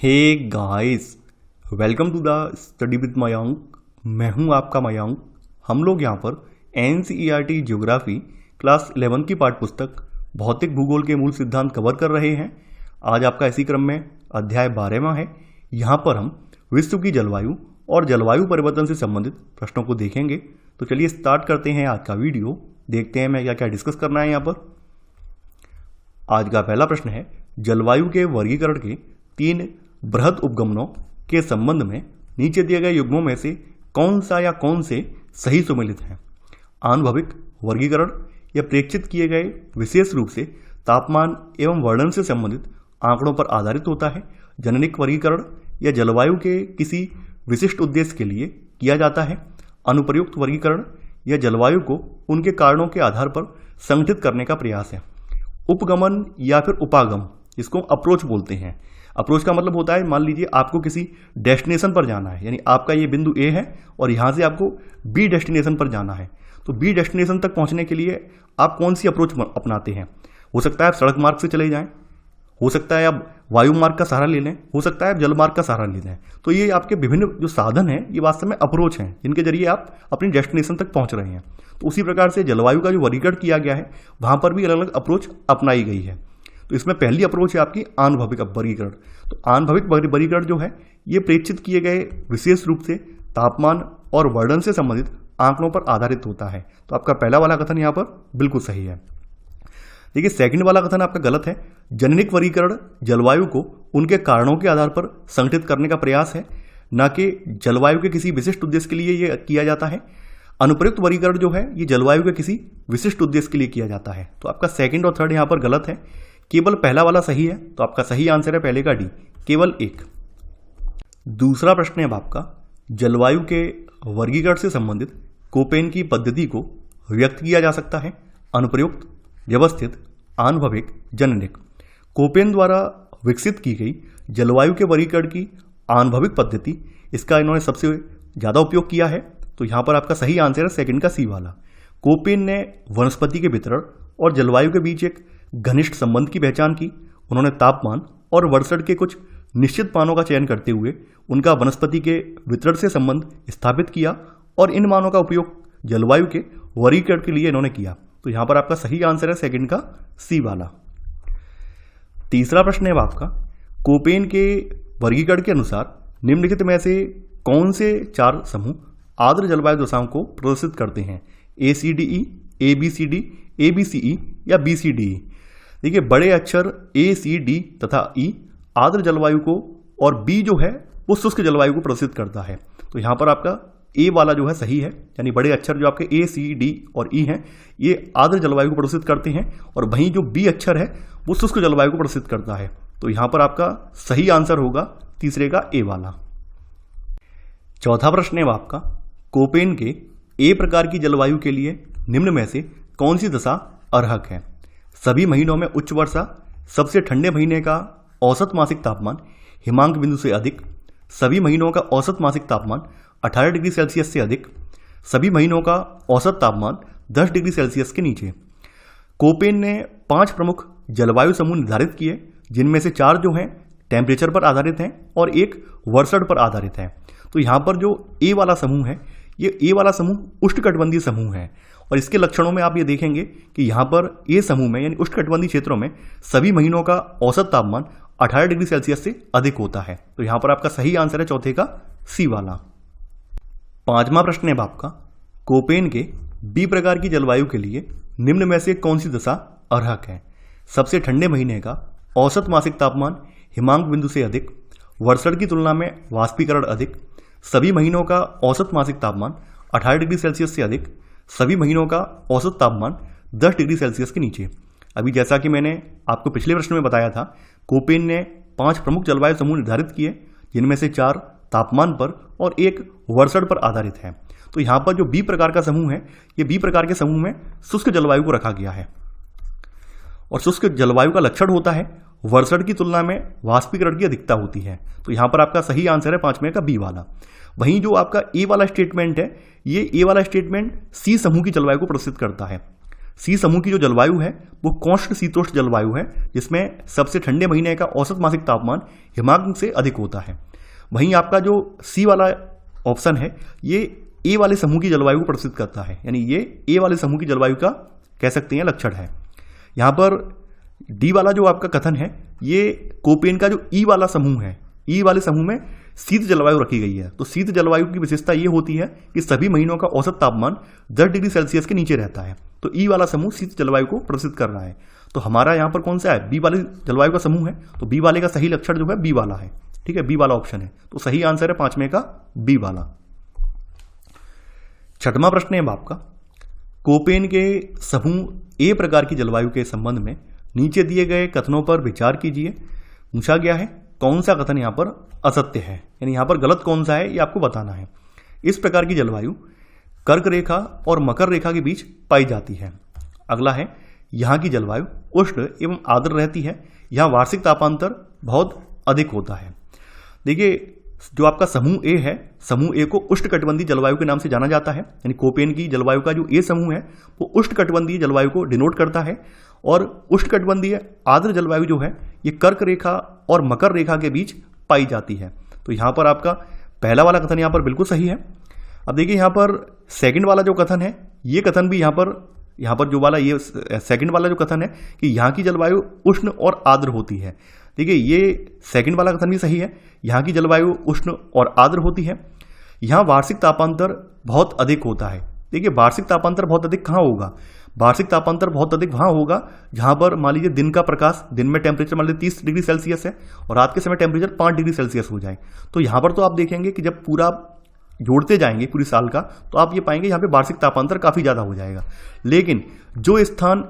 Hey guys, welcome to the study with Mayank. मैं हूं आपका मयंक। हम लोग यहां पर एनसीईआरटी ज्योग्राफी क्लास 11 की पाठ्य पुस्तक भौतिक भूगोल के मूल सिद्धांत कवर कर रहे हैं। आज आपका इसी क्रम में अध्याय 12वां है। यहां पर हम विश्व की जलवायु और जलवायु परिवर्तन से संबंधित प्रश्नों को देखेंगे। तो चलिए स्टार्ट करते हैं आज का वीडियो। देखते हैं मैं क्या क्या डिस्कस करना है यहाँ पर। आज का पहला प्रश्न है, जलवायु के वर्गीकरण के 3 बृहद उपगमनों के संबंध में नीचे दिए गए युग्मों में से कौन सा या कौन से सही सुमेलित हैं। आनुभविक वर्गीकरण या प्रेक्षित किए गए विशेष रूप से तापमान एवं वर्णन से संबंधित आंकड़ों पर आधारित होता है। जननिक वर्गीकरण या जलवायु के किसी विशिष्ट उद्देश्य के लिए किया जाता है। अनुप्रयुक्त वर्गीकरण या जलवायु को उनके कारणों के आधार पर संगठित करने का प्रयास है। उपगमन या फिर उपागम, इसको अप्रोच बोलते हैं। अप्रोच का मतलब होता है, मान लीजिए आपको किसी डेस्टिनेशन पर जाना है, यानी आपका ये बिंदु ए है और यहाँ से आपको बी डेस्टिनेशन पर जाना है। तो बी डेस्टिनेशन तक पहुँचने के लिए आप कौन सी अप्रोच अपनाते हैं। हो सकता है आप सड़क मार्ग से चले जाएं, हो सकता है आप वायु मार्ग का सहारा ले लें, हो सकता है आप जल मार्ग का सहारा ले लें। तो ये आपके विभिन्न जो साधन हैं, ये वास्तव में अप्रोच हैं जिनके जरिए आप अपनी डेस्टिनेशन तक पहुंच रहे हैं। तो उसी प्रकार से जलवायु का जो वर्गीकरण किया गया है, वहां पर भी अलग अलग अप्रोच अपनाई गई है। तो इसमें पहली अप्रोच है आपकी आनुभविक वर्गीकरण। तो आनुभविक वर्गीकरण जो है, ये प्रेक्षित किए गए विशेष रूप से तापमान और वर्णन से संबंधित आंकड़ों पर आधारित होता है। तो आपका पहला वाला कथन यहाँ पर बिल्कुल सही है। देखिए, सेकंड वाला कथन आपका गलत है। जननिक वर्गीकरण जलवायु को उनके कारणों के आधार पर संगठित करने का प्रयास है, न कि जलवायु के किसी विशिष्ट उद्देश्य के लिए ये किया जाता है। अनुप्रयुक्त वर्गीकरण जो है, ये जलवायु के किसी विशिष्ट उद्देश्य के लिए किया जाता है। तो आपका सेकंड और थर्ड यहाँ पर गलत है, केवल पहला वाला सही है। तो आपका सही आंसर है पहले का डी, केवल 1। दूसरा प्रश्न है आपका, जलवायु के वर्गीकरण से संबंधित कोपेन की पद्धति को व्यक्त किया जा सकता है। अनुप्रयुक्त, व्यवस्थित, आनुभविक, जननिक। कोपेन द्वारा विकसित की गई जलवायु के वर्गीकरण की आनुभविक पद्धति, इसका इन्होंने सबसे ज्यादा उपयोग किया है। तो यहां पर आपका सही आंसर है सेकंड का सी वाला। कोपेन ने वनस्पति के वितरण और जलवायु के बीच एक घनिष्ठ संबंध की पहचान की। उन्होंने तापमान और वर्षण के कुछ निश्चित मानों का चयन करते हुए उनका वनस्पति के वितरण से संबंध स्थापित किया और इन मानों का उपयोग जलवायु के वर्गीकरण के लिए इन्होंने किया। तो यहां पर आपका सही आंसर है सेकंड का सी वाला। तीसरा प्रश्न है आपका, कोपेन के वर्गीकरण के अनुसार निम्नलिखित में से कौन से 4 समूह आर्द्र जलवायु दशाओं को प्रदर्शित करते हैं। ACDE, ABCD, ABCE या BCDE। देखिए, बड़े अक्षर A, C, D तथा E आर्द्र जलवायु को और B जो है वो शुष्क जलवायु को प्रदर्शित करता है। तो यहां पर आपका ए वाला जो है सही है, यानी बड़े अक्षर जो आपके A, C, D और E हैं, ये आर्द्र जलवायु को प्रदर्शित करते हैं और वहीं जो B अक्षर है वो शुष्क जलवायु को प्रदर्शित करता है। तो यहां पर आपका सही आंसर होगा तीसरे का ए वाला। चौथा प्रश्न है आपका, कोपेन के ए प्रकार की जलवायु के लिए निम्न में से कौन सी दशा अर्हक है। सभी महीनों में उच्च वर्षा, सबसे ठंडे महीने का औसत मासिक तापमान हिमांक बिंदु से अधिक, सभी महीनों का औसत मासिक तापमान 18 डिग्री सेल्सियस से अधिक, सभी महीनों का औसत तापमान 10 डिग्री सेल्सियस के नीचे। कोपेन ने 5 प्रमुख जलवायु समूह निर्धारित किए, जिनमें से 4 जो हैं टेम्परेचर पर आधारित हैं और 1 वर्षण पर आधारित है। तो यहां पर जो ए वाला समूह है, ये ए वाला समूह उष्णकटिबंधीय समूह है और इसके लक्षणों में आप ये देखेंगे कि यहां पर ए समूह में, यानी उष्णकटिबंधीय क्षेत्रों में सभी महीनों का औसत तापमान 18 डिग्री सेल्सियस से अधिक होता है। तो यहां पर आपका सही आंसर है चौथे का सी वाला। पांचवा प्रश्न है आपका, कोपेन के बी प्रकार की जलवायु के लिए निम्न में से कौन सी दशा अर्हक है। सबसे ठंडे महीने का औसत मासिक तापमान हिमांक बिंदु से अधिक, वर्षण की तुलना में वाष्पीकरण अधिक, सभी महीनों का औसत मासिक तापमान 18 डिग्री सेल्सियस से अधिक, सभी महीनों का औसत तापमान 10 डिग्री सेल्सियस के नीचे। अभी जैसा कि मैंने आपको पिछले प्रश्न में बताया था, कोपेन ने 5 प्रमुख जलवायु समूह निर्धारित किए, जिनमें से 4 तापमान पर और 1 वर्षण पर आधारित है। तो यहां पर जो बी प्रकार का समूह है, ये बी प्रकार के समूह में शुष्क जलवायु को रखा गया है और शुष्क जलवायु का लक्षण होता है वर्षण की तुलना में वाष्पीकरण की अधिकता होती है। तो यहां पर आपका सही आंसर है 5वें का बी वाला। वहीं जो आपका ए वाला स्टेटमेंट है, ये ए वाला स्टेटमेंट सी समूह की जलवायु को प्रदर्शित करता है। सी समूह की जो जलवायु है वो कौष्ण शीतोष्ण जलवायु है, जिसमें सबसे ठंडे महीने का औसत मासिक तापमान हिमांक से अधिक होता है। वहीं आपका जो सी वाला ऑप्शन है ये ए वाले समूह की जलवायु को प्रदर्शित करता है, यानी ये ए वाले समूह की जलवायु का कह सकते हैं लक्षण है। यहाँ पर डी वाला जो आपका कथन है ये कोपेन का जो ई वाला समूह है, ई वाले समूह में शीत जलवायु रखी गई है। तो शीत जलवायु की विशेषता ये होती है कि सभी महीनों का औसत तापमान 10 डिग्री सेल्सियस के नीचे रहता है। तो ई वाला समूह शीत जलवायु को प्रदर्शित कर रहा है। तो हमारा यहाँ पर कौन सा है, बी वाली जलवायु का समूह है। तो बी वाले का सही लक्षण जो है बी वाला है, ठीक है, बी वाला ऑप्शन है। तो सही आंसर है 5वें का बी वाला। 6वां प्रश्न है आपका, कोपेन के समूह ए प्रकार की जलवायु के संबंध में नीचे दिए गए कथनों पर विचार कीजिए। पूछा गया है कौन सा कथन यहां पर असत्य है, यानी यहां पर गलत कौन सा है ये आपको बताना है। इस प्रकार की जलवायु कर्क रेखा और मकर रेखा के बीच पाई जाती है। अगला है यहां की जलवायु उष्ण एवं आर्द्र रहती है, यहां वार्षिक तापांतर बहुत अधिक होता है। देखिए जो आपका समूह ए है, समूह ए को उष्णकटिबंधीय जलवायु के नाम से जाना जाता है, यानी कोपेन की जलवायु का जो ए समूह है वो उष्णकटिबंधीय जलवायु को डिनोट करता है। और उष्णकटिबंधीय आर्द्र जलवायु जो है ये कर्क रेखा और मकर रेखा के बीच पाई जाती है। तो यहां पर आपका पहला वाला कथन यहां पर बिल्कुल सही है। अब देखिए यहां पर सेकंड वाला जो कथन है ये कथन भी यहां पर जो वाला ये सेकंड वाला जो कथन है कि यहां की जलवायु उष्ण और आर्द्र होती है। देखिए ये सेकंड वाला कथन भी सही है, यहाँ की जलवायु उष्ण और आर्द्र होती है। यहाँ वार्षिक तापांतर बहुत अधिक होता है। देखिए वार्षिक तापांतर बहुत अधिक कहाँ होगा, वार्षिक तापांतर बहुत अधिक वहाँ होगा जहाँ पर मान लीजिए दिन का प्रकाश, दिन में टेम्परेचर मान लीजिए 30 डिग्री सेल्सियस है और रात के समय टेम्परेचर 5 डिग्री सेल्सियस हो जाए। तो यहाँ पर तो आप देखेंगे कि जब पूरा जोड़ते जाएंगे पूरी साल का तो आप ये पाएंगे यहाँ पे वार्षिक तापांतर काफ़ी ज़्यादा हो जाएगा। लेकिन जो स्थान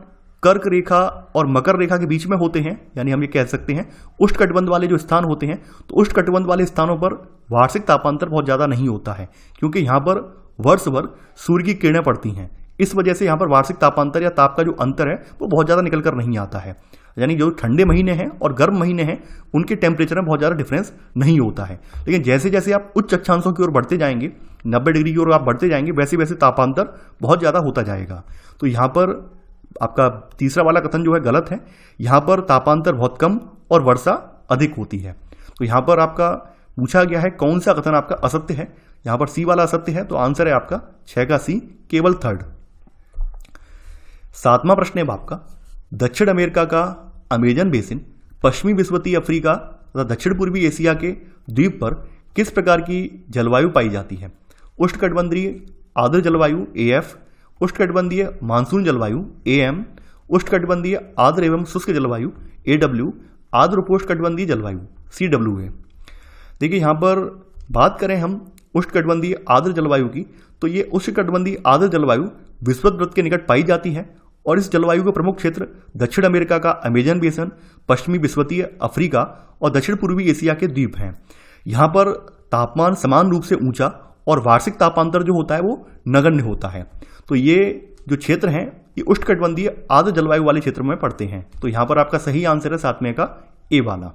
कर्क रेखा और मकर रेखा के बीच में होते हैं, यानी हम ये कह सकते हैं उष्णकटिबंध वाले जो स्थान होते हैं, तो उष्णकटिबंध वाले स्थानों पर वार्षिक तापांतर बहुत ज़्यादा नहीं होता है, क्योंकि यहाँ पर वर्ष भर सूर्य की किरणें पड़ती हैं। इस वजह से यहाँ पर वार्षिक तापांतर या ताप का जो अंतर है वो बहुत ज़्यादा निकल कर नहीं आता है। यानी जो ठंडे महीने हैं और गर्म महीने हैं उनके टेम्परेचर में बहुत ज़्यादा डिफरेंस नहीं होता है। लेकिन जैसे जैसे आप उच्च अक्षांशों की ओर बढ़ते जाएंगे, 90 डिग्री की ओर आप बढ़ते जाएंगे, वैसे वैसे तापांतर बहुत ज़्यादा होता जाएगा। तो यहाँ पर आपका तीसरा वाला कथन जो है गलत है। यहाँ पर तापांतर बहुत कम और वर्षा अधिक होती है। तो यहाँ पर आपका पूछा गया है कौन सा कथन आपका असत्य है, यहाँ पर सी वाला असत्य है। तो आंसर है आपका 6 का सी, केवल थर्ड। 7वां प्रश्न है आपका, दक्षिण अमेरिका का अमेजन बेसिन पश्चिमी विषुवतीय अफ्रीका तथा दक्षिण पूर्वी एशिया के द्वीप पर किस प्रकार की जलवायु पाई जाती है। उष्णकटिबंधीय आर्द्र जलवायु AF, उष्णकटिबंधीय मानसून जलवायु AM, उष्णकटिबंधीय आर्द्र एवं शुष्क जलवायु AW, आर्द्र उपोष्णकटिबंधीय जलवायु CWA। देखिए यहाँ पर बात करें हम उष्णकटिबंधीय आर्द्र जलवायु की, तो ये उष्णकटिबंधीय आर्द्र जलवायु विषुवत वृत्त के निकट पाई जाती है और इस जलवायु के प्रमुख क्षेत्र दक्षिण अमेरिका का अमेजन बेसिन, पश्चिमी विषुवतीय अफ्रीका और दक्षिण पूर्वी एशिया के द्वीप हैं। यहाँ पर तापमान समान रूप से ऊंचा और वार्षिक तापांतर जो होता है वो नगण्य होता है। तो ये जो क्षेत्र हैं ये उष्णकटिबंधीय आर्द्र जलवायु वाले क्षेत्र में पड़ते हैं। तो यहाँ पर आपका सही आंसर है 7वें का ए वाला।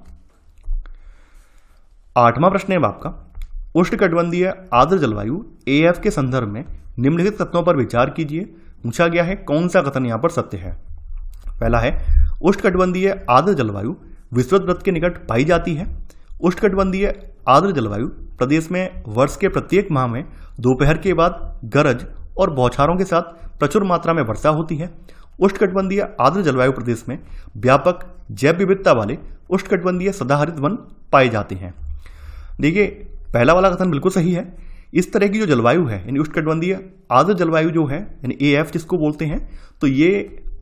8वां प्रश्न है आपका, उष्णकटिबंधीय आर्द्र जलवायु AF के संदर्भ में निम्नलिखित कथनों पर विचार कीजिए। पूछा गया है कौन सा कथन यहाँ पर सत्य है। पहला है उष्णकटिबंधीय आर्द्र जलवायु विषुवत वृत्त के निकट पाई जाती है। उष्णकटिबंधीय आर्द्र जलवायु प्रदेश में वर्ष के प्रत्येक माह में दोपहर के बाद गरज और बौछारों के साथ प्रचुर मात्रा में वर्षा होती है। उष्णकटिबंधीय आर्द्र जलवायु प्रदेश में व्यापक जैव विविधता वाले उष्णकटिबंधीय सदाहरित वन पाए जाते हैं। देखिए पहला वाला कथन बिल्कुल सही है। इस तरह की जो जलवायु है यानी उष्णकटिबंधीय आर्द्र जलवायु जो है यानी AF जिसको बोलते हैं, तो ये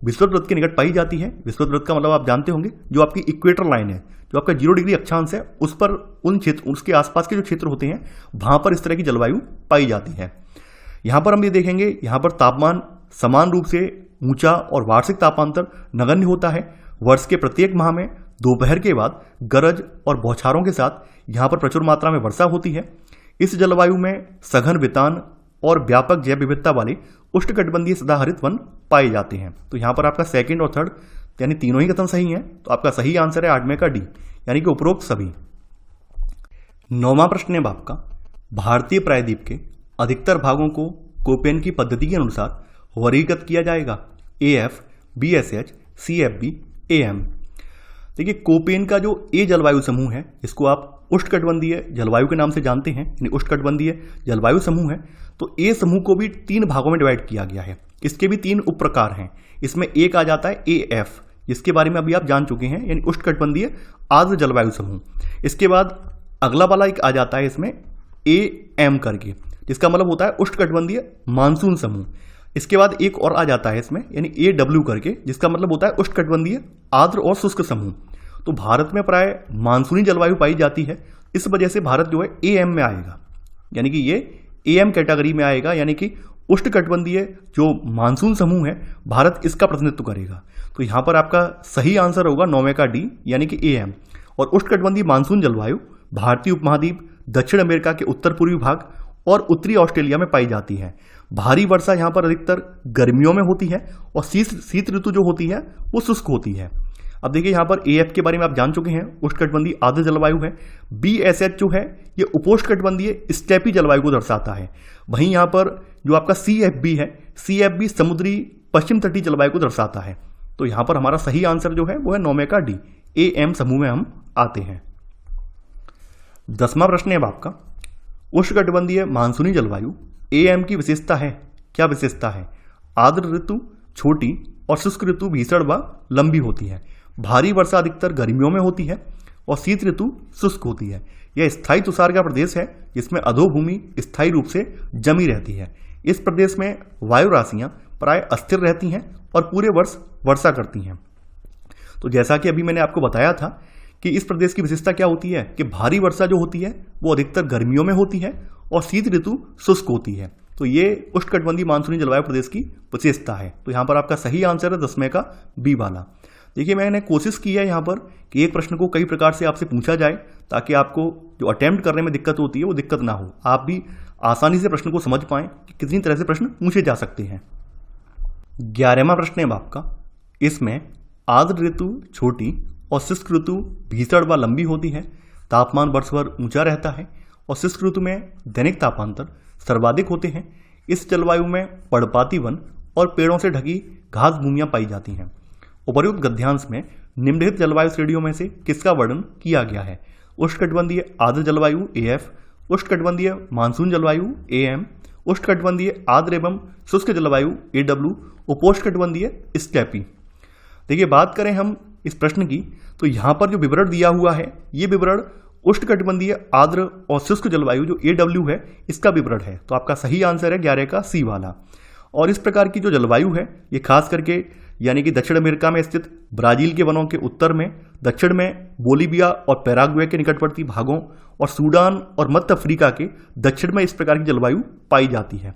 विषुवत वृत्त के निकट पाई जाती है। विषुवत वृत्त का मतलब आप जानते होंगे जो आपकी इक्वेटर लाइन है, जो आपका 0 डिग्री अक्षांश है, उस पर उन क्षेत्र उसके आसपास के जो क्षेत्र होते हैं वहां पर इस तरह की जलवायु पाई जाती है। यहाँ पर हम ये देखेंगे, यहाँ पर तापमान समान रूप से ऊंचा और वार्षिक तापांतर नगण्य होता है। वर्ष के प्रत्येक माह में दोपहर के बाद गरज और बौछारों के साथ यहाँ पर प्रचुर मात्रा में वर्षा होती है। इस जलवायु में सघन वितान और व्यापक जैव विविधता वाले उष्णकटिबंधीय सदाहरित वन पाए जाते हैं। तो यहाँ पर आपका सेकंड और थर्ड यानी तीनों ही कथन सही हैं। तो आपका सही आंसर है 8वें का डी, यानी कि उपरोक्त सभी। 9वां प्रश्न है आपका, भारतीय प्रायद्वीप के अधिकतर भागों को कोपेन की पद्धति के अनुसार वर्गीकृत किया जाएगा। AF, BSH, CFB, AM। देखिए कोपेन का जो ए जलवायु समूह है इसको आप उष्णकटिबंधीय जलवायु के नाम से जानते हैं, यानी उष्णकटिबंधीय जलवायु समूह है। तो ए समूह को भी 3 भागों में डिवाइड किया गया है। इसके भी 3 उप प्रकार हैं। इसमें एक आ जाता है AF, जिसके बारे में अभी आप जान चुके हैं, यानी उष्णकटिबंधीय आर्द्र जलवायु समूह। इसके बाद अगला वाला एक आ जाता है इसमें AM करके, जिसका मतलब होता है उष्णकटिबंधीय मानसून समूह। इसके बाद एक और आ जाता है इसमें, यानी AW करके, जिसका मतलब होता है उष्णकटिबंधीय आर्द्र और शुष्क समूह। तो भारत में प्राय मानसूनी जलवायु पाई जाती है, इस वजह से भारत जो है AM में आएगा, यानी कि ये AM कैटेगरी में आएगा, यानी कि उष्णकटिबंधीय जो मानसून समूह है भारत इसका प्रतिनिधित्व करेगा। तो यहां पर आपका सही आंसर होगा 9वें का D, यानी कि AM। और उष्णकटिबंधीय मानसून जलवायु भारतीय उपमहाद्वीप, दक्षिण अमेरिका के उत्तर पूर्वी भाग और उत्तरी ऑस्ट्रेलिया में पाई जाती है। भारी वर्षा यहाँ पर अधिकतर गर्मियों में होती है और शीत ऋतु जो होती है वो शुष्क होती है। अब देखिए यहाँ पर AF के बारे में आप जान चुके हैं, उष्णकटिबंधीय आर्द्र जलवायु है। BSH जो है ये उपोष्णकटिबंधीय स्टेपी जलवायु को दर्शाता है। वहीं यहाँ पर जो आपका CFB है, CFB समुद्री पश्चिम तटीय जलवायु को दर्शाता है। तो यहाँ पर हमारा सही आंसर जो है वो है 9वें का D, AM समूह में हम आते हैं। 10वां प्रश्न है आपका, उष्णकटिबंधीय मानसूनी जलवायु AM की विशेषता है। क्या विशेषता है? आर्द्र ऋतु छोटी और शुष्क ऋतु भीषण व लंबी होती है। भारी वर्षा अधिकतर गर्मियों में होती है और शीत ऋतु शुष्क होती है। यह स्थायी तुषार का प्रदेश है जिसमें अधोभूमि स्थायी रूप से जमी रहती है। इस प्रदेश में वायु राशियां प्राय अस्थिर रहती हैं और पूरे वर्ष वर्षा करती हैं। तो जैसा कि अभी मैंने आपको बताया था कि इस प्रदेश की विशेषता क्या होती है कि भारी वर्षा जो होती है वो अधिकतर गर्मियों में होती है और शीत ऋतु शुष्क होती है। तो ये उष्णकटिबंधीय मानसूनी जलवायु प्रदेश की विशेषता है। तो यहाँ पर आपका सही आंसर है 10वें का B वाला। देखिए मैंने कोशिश की है यहाँ पर कि एक प्रश्न को कई प्रकार से आपसे पूछा जाए ताकि आपको जो अटेम्प्ट करने में दिक्कत होती है वो दिक्कत ना हो, आप भी आसानी से प्रश्न को समझ पाएं कि कितनी तरह से प्रश्न पूछे जा सकते हैं। 11वां प्रश्न है आपका, इसमें आर्द्र ऋतु छोटी और शुष्क ऋतु भीषण व लंबी होती है। तापमान वर्ष भर ऊंचा रहता है और शुष्क ऋतु में दैनिक तापांतर सर्वाधिक होते हैं। इस जलवायु में पर्णपाती वन और पेड़ों से ढकी घास भूमियां पाई जाती हैं। उपर्युक्त गद्यांश में निम्नलिखित जलवायु श्रेणियों में से किसका वर्णन किया गया है? उष्णकटिबंधीय आर्द्र जलवायु AF, उष्णकटिबंधीय मानसून जलवायु AM, उष्णकटिबंधीय आर्द्र एवं शुष्क जलवायु AW, उपोष्णकटिबंधीय स्टेपी। देखिए बात करें हम इस प्रश्न की तो यहाँ पर जो विवरण दिया हुआ है ये विवरण उष्णकटिबंधीय आर्द्र और शुष्क जलवायु जो AW है इसका विवरण है। तो आपका सही आंसर है 11 का C वाला। और इस प्रकार की जो जलवायु है ये खास करके यानी कि दक्षिण अमेरिका में स्थित ब्राजील के वनों के उत्तर में, दक्षिण में बोलीविया और पैराग्वे के निकटवर्ती भागों और सूडान और मध्य अफ्रीका के दक्षिण में इस प्रकार की जलवायु पाई जाती है।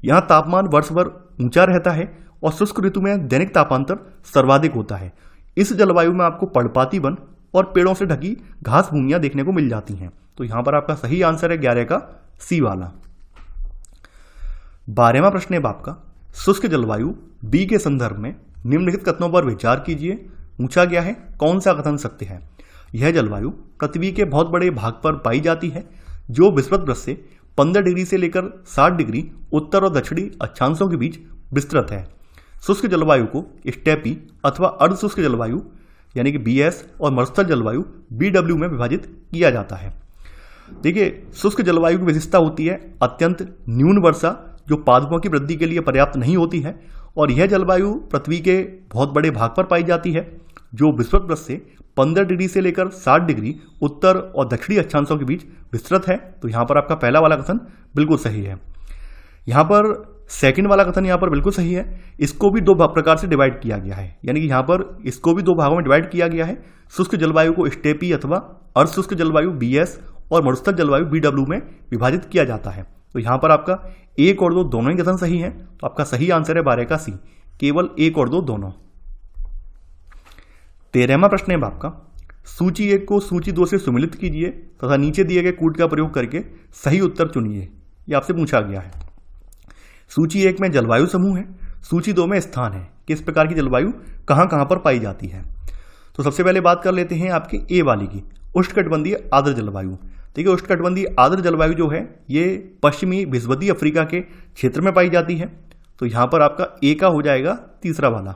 यहाँ तापमान वर्ष भर ऊंचा रहता है और शुष्क ऋतु में दैनिक तापांतर सर्वाधिक होता है। इस जलवायु में आपको पर्णपाती वन और पेड़ों से ढकी घास भूमियां देखने को मिल जाती हैं। तो यहां पर आपका सही आंसर है 11 का C वाला। 12वां प्रश्न है आपका, शुष्क जलवायु B के संदर्भ में निम्नलिखित कथनों पर विचार कीजिए। पूछा गया है कौन सा कथन सत्य है? यह जलवायु पृथ्वी के बहुत बड़े भाग पर पाई जाती है जो विषुवत से 15 डिग्री से लेकर 60 डिग्री उत्तर और दक्षिणी अक्षांशों के बीच विस्तृत है। शुष्क जलवायु को स्टेपी अथवा अर्धशुष्क जलवायु यानी कि BS और मरुस्थल जलवायु BW में विभाजित किया जाता है। देखिए शुष्क जलवायु की विशेषता होती है अत्यंत न्यून वर्षा जो पादपों की वृद्धि के लिए पर्याप्त नहीं होती है और यह जलवायु पृथ्वी के बहुत बड़े भाग पर पाई जाती है जो विषुवत से 15 डिग्री से लेकर 60 डिग्री उत्तर और दक्षिणी अक्षांशों के बीच विस्तृत है। तो यहाँ पर आपका पहला वाला कथन बिल्कुल सही है। यहाँ पर सेकंड वाला कथन यहाँ पर बिल्कुल सही है। इसको भी 2 प्रकार से डिवाइड किया गया है, यानी कि यहाँ पर इसको भी 2 भागों में डिवाइड किया गया है। शुष्क जलवायु को स्टेपी अथवा अर्धशुष्क जलवायु BS और मरुस्थल जलवायु BW में विभाजित किया जाता है। तो यहाँ पर आपका 1 और 2 दोनों ही कथन सही है। तो आपका सही आंसर है 12 का C, केवल 1 और 2 दोनों। 13वां प्रश्न है आपका, सूची 1 को सूची 2 से सुमिलित कीजिए तथा नीचे दिए गए कूट का प्रयोग करके सही उत्तर चुनिए। ये आपसे पूछा गया है। सूची 1 में जलवायु समूह है, सूची 2 में स्थान है कि इस प्रकार की जलवायु कहां कहां पर पाई जाती है। तो सबसे पहले बात कर लेते हैं आपके ए वाली की, उष्णकटिबंधीय आर्द्र जलवायु। देखिए उष्णकटिबंधीय आर्द्र जलवायु जो है ये पश्चिमी विषुवतीय अफ्रीका के क्षेत्र में पाई जाती है। तो यहां पर आपका ए का हो जाएगा तीसरा वाला।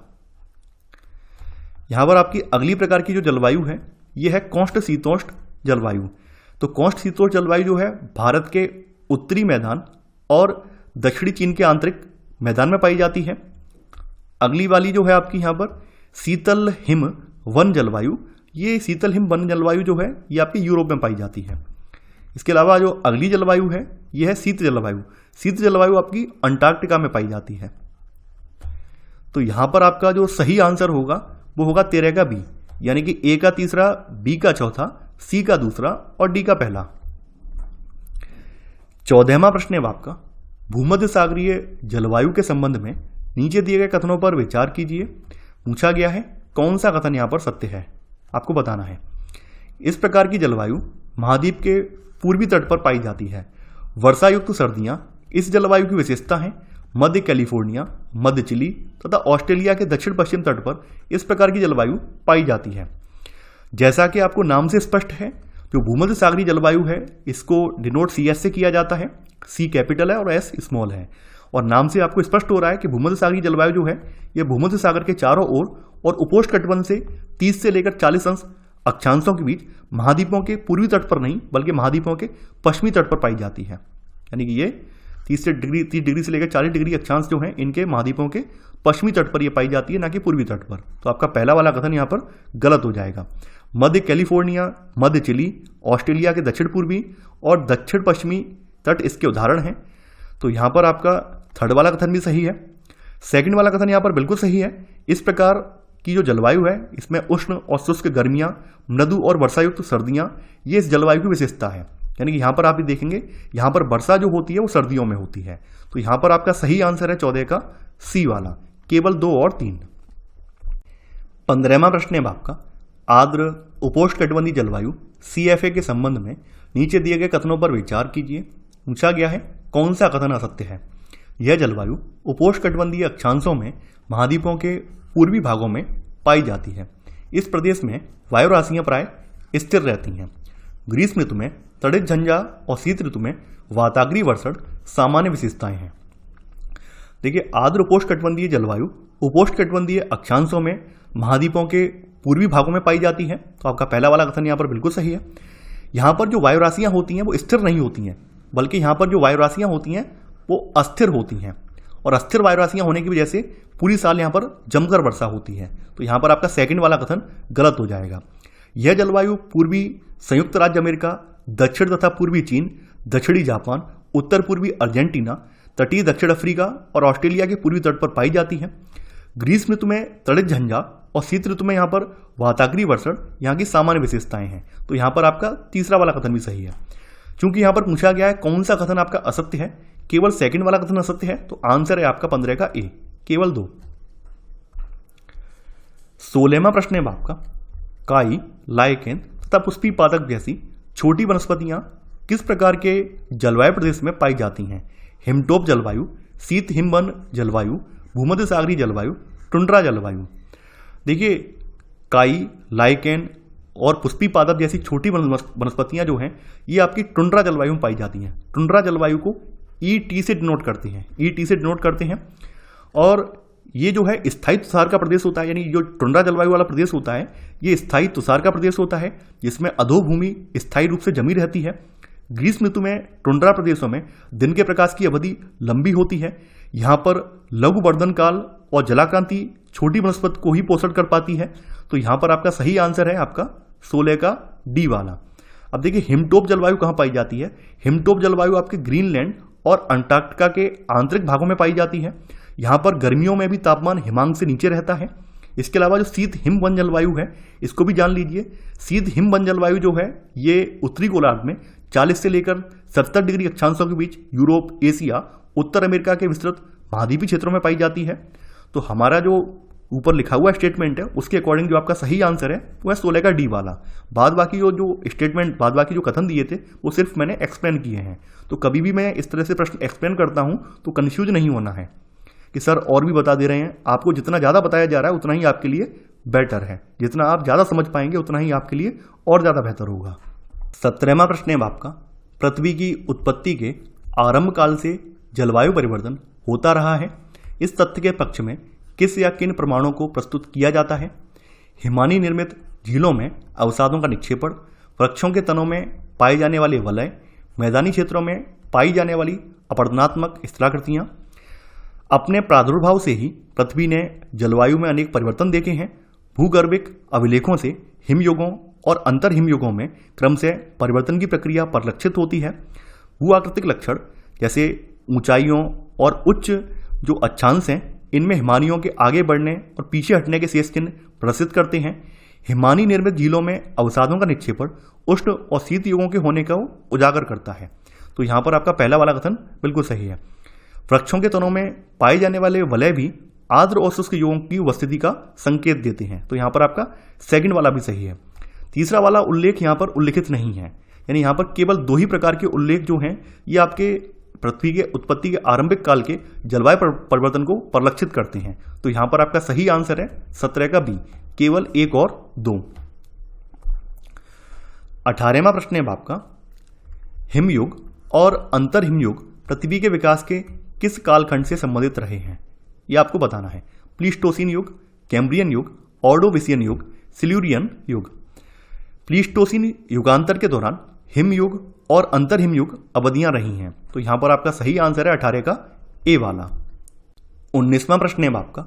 यहां पर आपकी अगली प्रकार की जो जलवायु है यह है कौष्ट शीतोष्ण जलवायु। तो कौष्ट शीतोष्ण जलवायु जो है भारत के उत्तरी मैदान और दक्षिणी चीन के आंतरिक मैदान में पाई जाती है। अगली वाली जो है आपकी यहाँ पर शीतल हिम वन जलवायु। ये शीतल हिम वन जलवायु जो है ये आपके यूरोप में पाई जाती है। इसके अलावा जो अगली जलवायु है ये है शीत जलवायु। शीत जलवायु आपकी अंटार्कटिका में पाई जाती है। तो यहाँ पर आपका जो सही आंसर होगा वो होगा 13 का बी, यानी कि ए का तीसरा, बी का चौथा, सी का दूसरा और डी का पहला। 14वां प्रश्न है आपका, भूमध्य सागरीय जलवायु के संबंध में नीचे दिए गए कथनों पर विचार कीजिए। पूछा गया है कौन सा कथन यहां पर सत्य है, आपको बताना है। इस प्रकार की जलवायु महाद्वीप के पूर्वी तट पर पाई जाती है। वर्षा युक्त सर्दियां इस जलवायु की विशेषता है। मध्य कैलिफोर्निया, मध्य चिली तथा ऑस्ट्रेलिया के दक्षिण पश्चिम तट पर इस प्रकार की जलवायु पाई जाती है। जैसा कि आपको नाम से स्पष्ट है, जो भूमध्य सागरीय जलवायु है इसको डिनोट सी एस से किया जाता है। सी कैपिटल है और एस स्मॉल है। और नाम से आपको स्पष्ट हो रहा है कि भूमध्य सागरीय जलवायु जो है यह भूमध्य सागर के चारों ओर और उपोष्णकटिबंध से 30 से लेकर 40 अंश अक्षांशों के बीच महाद्वीपों के पूर्वी तट पर नहीं बल्कि महाद्वीपों के पश्चिमी तट पर पाई जाती है। यानी कि ये 30 डिग्री से लेकर 40 डिग्री अक्षांश जो है इनके महाद्वीपों के पश्चिमी तट पर यह पाई जाती है, ना कि पूर्वी तट पर। तो आपका पहला वाला कथन यहाँ पर गलत हो जाएगा। मध्य कैलिफोर्निया, मध्य चिली, ऑस्ट्रेलिया के दक्षिण पूर्वी और दक्षिण पश्चिमी तट इसके उदाहरण हैं। तो यहाँ पर आपका थर्ड वाला कथन भी सही है। सेकंड वाला कथन यहाँ पर बिल्कुल सही है। इस प्रकार की जो जलवायु है इसमें उष्ण और शुष्क गर्मियाँ, मृदु और वर्षायुक्त सर्दियाँ, ये इस जलवायु की विशेषता है। यानी कि यहाँ पर आप भी देखेंगे यहाँ पर वर्षा जो होती है वो सर्दियों में होती है। तो यहाँ पर आपका सही आंसर है 14 का सी वाला, केवल 2 और 3। 15वां प्रश्न है आपका, आर्द्र उपोष्णकटिबंधीय जलवायु CFA के संबंध में नीचे दिए गए कथनों पर विचार कीजिए। पूछा गया है कौन सा कथन असत्य है। यह जलवायु उपोष्णकटिबंधीय अक्षांशों में महाद्वीपों के पूर्वी भागों में पाई जाती है। इस प्रदेश में वायु राशियां प्राय स्थिर रहती हैं। ग्रीष्म ऋतु में तड़ित झंझा और शीत ऋतु में वाताग्रीय वर्षण सामान्य विशेषताएं हैं। देखिए, आर्द्र उपोष्णकटिबंधीय जलवायु उपोष्णकटिबंधीय अक्षांशों में महाद्वीपों के पूर्वी भागों में पाई जाती है। तो आपका पहला वाला कथन यहाँ पर बिल्कुल सही है। यहाँ पर जो वायु राशियां होती हैं वो स्थिर नहीं होती हैं, बल्कि यहाँ पर जो वायु राशियां होती हैं वो अस्थिर होती हैं। और अस्थिर वायु राशियां होने की वजह से पूरी साल यहाँ पर जमकर वर्षा होती है। तो यहाँ पर आपका सेकंड वाला कथन गलत हो जाएगा। यह जलवायु पूर्वी संयुक्त राज्य अमेरिका, दक्षिण तथा पूर्वी चीन, दक्षिणी जापान, उत्तर पूर्वी अर्जेंटीना, तटीय दक्षिण अफ्रीका और ऑस्ट्रेलिया के पूर्वी तट पर पाई जाती है। ग्रीष्म ऋतु में तड़ित झंझा और शीत ऋतु में यहाँ पर वाताग्रीय वर्षण यहाँ की सामान्य विशेषताएं हैं। तो यहाँ पर आपका तीसरा वाला कथन भी सही है। चूंकि यहाँ पर पूछा गया है कौन सा कथन आपका असत्य है, केवल सेकंड वाला कथन असत्य है, तो आंसर है आपका 15 का ए, केवल 2। 16वां प्रश्न है आपका, काई, लाइकेन तथा पुष्पी पादप जैसी छोटी वनस्पतियां किस प्रकार के जलवायु प्रदेश में पाई जाती हैं। हिमटोप जलवायु, शीत हिमवन जलवायु, भूमध्य सागरीय जलवायु, टुंड्रा जलवायु। देखिए, काई, लाइकेन और पुष्पी पादप जैसी छोटी वनस्पतियां जो हैं ये आपकी टुंड्रा जलवायु में पाई जाती हैं। टुंड्रा जलवायु को ET से डिनोट करते हैं, ET से डिनोट करते हैं। और ये जो है स्थायी तुषार का प्रदेश होता है, यानी जो टुंड्रा जलवायु वाला प्रदेश होता है ये स्थायी तुषार का प्रदेश होता है, जिसमें अधोभूमि स्थायी रूप से जमी रहती है। ग्रीष्म ऋतु में टुंड्रा प्रदेशों में दिन के प्रकाश की अवधि लंबी होती है। यहाँ पर लघु वर्धन काल और जलाक्रांति छोटी वनस्पति को ही पोषण कर पाती है। तो यहाँ पर आपका सही आंसर है आपका 16 का डी वाला। अब देखिए, हिमटोप जलवायु कहाँ पाई जाती है। हिमटोप जलवायु आपके ग्रीनलैंड और अंटार्कटिका के आंतरिक भागों में पाई जाती है। यहाँ पर गर्मियों में भी तापमान हिमांक से नीचे रहता है। इसके अलावा जो शीत हिमवन जलवायु है इसको भी जान लीजिए। शीत हिमवन जलवायु जो है ये उत्तरी गोलार्ध में 40 से लेकर 70 डिग्री अक्षांशों के बीच यूरोप, एशिया, उत्तर अमेरिका के विस्तृत महाद्वीपीय क्षेत्रों में पाई जाती है। तो हमारा जो ऊपर लिखा हुआ स्टेटमेंट है उसके अकॉर्डिंग जो आपका सही आंसर है वो है 16 का डी वाला। बाद बाकी जो कथन दिए थे वो सिर्फ मैंने एक्सप्लेन किए हैं। तो कभी भी मैं इस तरह से प्रश्न एक्सप्लेन करता हूं तो कंफ्यूज नहीं होना है कि सर और भी बता दे रहे हैं। आपको जितना ज़्यादा बताया जा रहा है उतना ही आपके लिए बेटर है। जितना आप ज़्यादा समझ पाएंगे उतना ही आपके लिए और ज़्यादा बेहतर होगा। 17वां प्रश्न है आपका, पृथ्वी की उत्पत्ति के आरंभ काल से जलवायु परिवर्तन होता रहा है। इस तथ्य के पक्ष में किस या किन प्रमाणों को प्रस्तुत किया जाता है? हिमानी निर्मित झीलों में अवसादों का निक्षेपण, वृक्षों के तनों में पाए जाने वाले वलय, मैदानी क्षेत्रों में पाई जाने वाली अपरदनात्मक स्थलाकृतियां। अपने प्रादुर्भाव से ही पृथ्वी ने जलवायु में अनेक परिवर्तन देखे हैं। भूगर्भिक अभिलेखों से हिमयुगों और अंतर हिमयुगों में क्रम से परिवर्तन की प्रक्रिया परिलक्षित होती है। भू आकृतिक लक्षण जैसे ऊंचाइयों और उच्च जो अक्षांश हैं, इनमें हिमानियों के आगे बढ़ने और पीछे हटने के शेष चिन्ह प्रदर्शित करते हैं। हिमानी निर्मित झीलों में अवसादों का निक्षेपण उष्ण और शीत युगों के होने का उजागर करता है। तो यहाँ पर आपका पहला वाला कथन बिल्कुल सही है। वृक्षों के तनों में पाए जाने वाले वलय भी आर्द्र और शुष्क युगों की उपस्थिति का संकेत देते हैं। तो यहाँ पर आपका सेकंड वाला भी सही है। तीसरा वाला उल्लेख यहाँ पर उल्लिखित नहीं है, यानी यहाँ पर केवल 2 ही प्रकार के उल्लेख जो हैं ये आपके पृथ्वी के उत्पत्ति के आरंभिक काल के जलवायु परिवर्तन को परिलक्षित करते हैं। तो यहाँ पर आपका सही आंसर है 17 का बी, केवल 1 और 2। 18वां प्रश्न है आपका, हिमयुग और अंतर हिमयुग पृथ्वी के विकास के किस कालखंड से संबंधित रहे हैं? यह आपको बताना है। प्लीस्टोसीन युग, कैम्ब्रियन युग, ऑर्डोविसियन युग, सिल्यूरियन युग। प्लीस्टोसीन युगांतर के दौरान हिमयुग और अंतर हिमयुग अवधियां रही हैं। तो यहां पर आपका सही आंसर है 18 का ए वाला। 19वां प्रश्न है आपका,